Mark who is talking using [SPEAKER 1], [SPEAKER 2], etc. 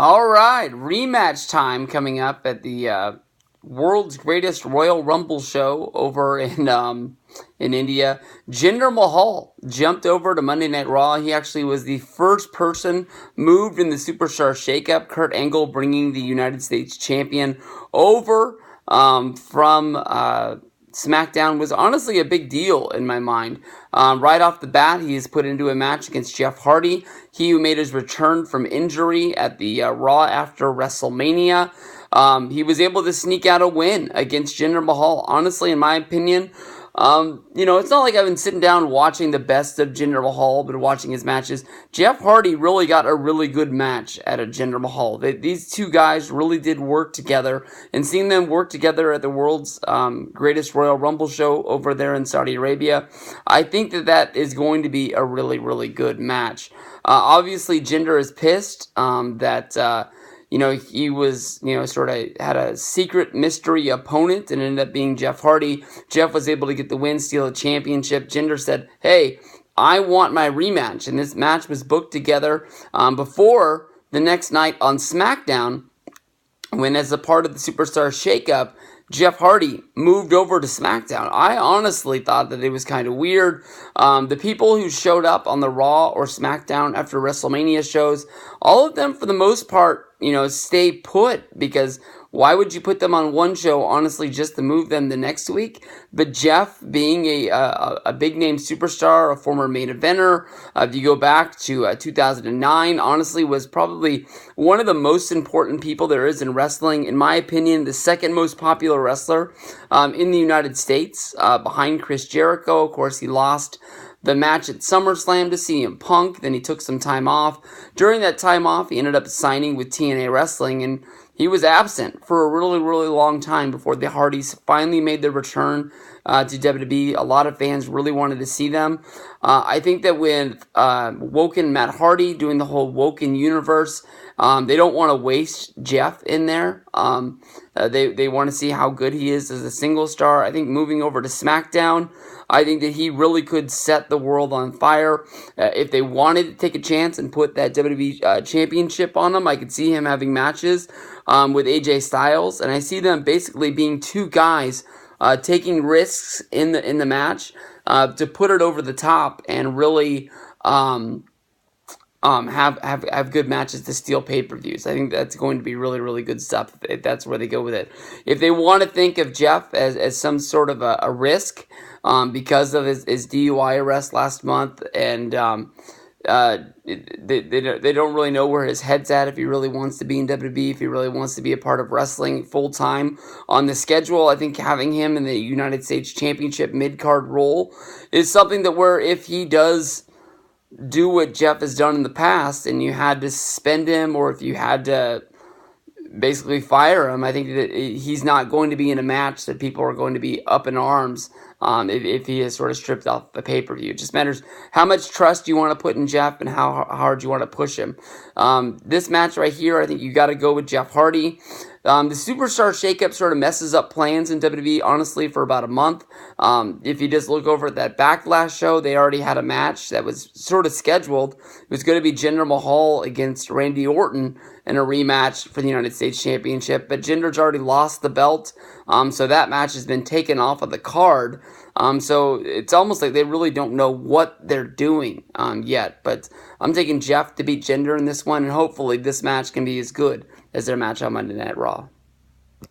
[SPEAKER 1] All right, rematch time coming up at the world's greatest Royal Rumble show over in India. Jinder Mahal jumped over to Monday Night Raw. He actually was the first person moved in the Superstar Shakeup. Kurt Angle bringing the United States champion over from SmackDown was honestly a big deal in my mind. Right off the bat, he is put into a match against Jeff Hardy, he who made his return from injury at the Raw after WrestleMania. He was able to sneak out a win against Jinder Mahal. Honestly, in my opinion, it's not like I've been sitting down watching the best of Jinder Mahal, but watching his matches. Jeff Hardy really got a really good match out of Jinder Mahal. These two guys really did work together, and seeing them work together at the world's greatest Royal Rumble show over there in Saudi Arabia, I think that is going to be a really, really good match. Obviously, Jinder is pissed that he was, sort of had a secret mystery opponent and ended up being Jeff Hardy. Jeff was able to get the win, steal a championship. Jinder said, hey, I want my rematch. And this match was booked together before the next night on SmackDown, when as a part of the Superstar Shakeup, Jeff Hardy moved over to SmackDown. I honestly thought that it was kind of weird. The people who showed up on the Raw or SmackDown after WrestleMania shows, all of them for the most part, stay put, because why would you put them on one show, honestly, just to move them the next week? But Jeff, being a big-name superstar, a former main eventer, if you go back to 2009, honestly, was probably one of the most important people there is in wrestling. In my opinion, the second most popular wrestler in the United States, behind Chris Jericho. Of course, he lost the match at SummerSlam to CM Punk. Then he took some time off. During that time off, he ended up signing with TNA Wrestling, and he was absent for a really, really long time before the Hardys finally made their return to WWE. A lot of fans really wanted to see them. I think that with Woken Matt Hardy doing the whole Woken universe, they don't want to waste Jeff in there. They want to see how good he is as a single star. I think moving over to SmackDown, I think that he really could set the world on fire. If they wanted to take a chance and put that WWE championship on him, I could see him having matches with AJ Styles, and I see them basically being two guys taking risks in the match to put it over the top and really have good matches to steal pay-per-views. I think that's going to be really, really good stuff if that's where they go with it. If they want to think of Jeff as some sort of a risk because of his DUI arrest last month, and they don't really know where his head's at, if he really wants to be in WWE, if he really wants to be a part of wrestling full-time on the schedule. I think having him in the United States Championship mid-card role is something that where if he does do what Jeff has done in the past and you had to suspend him, or if you had to basically fire him, I think that he's not going to be in a match that people are going to be up in arms if he is sort of stripped off the pay-per-view. It just matters how much trust you want to put in Jeff and how hard you want to push him. This match right here, I think you got to go with Jeff Hardy. The Superstar Shakeup sort of messes up plans in WWE, honestly, for about a month. If you just look over at that Backlash show, they already had a match that was sort of scheduled. It was going to be Jinder Mahal against Randy Orton in a rematch for the United States Championship, but Jinder's already lost the belt, so that match has been taken off of the card. So it's almost like they really don't know what they're doing yet, but I'm taking Jeff to beat Jinder in this one, and hopefully this match can be as good as their match on Monday Night Raw.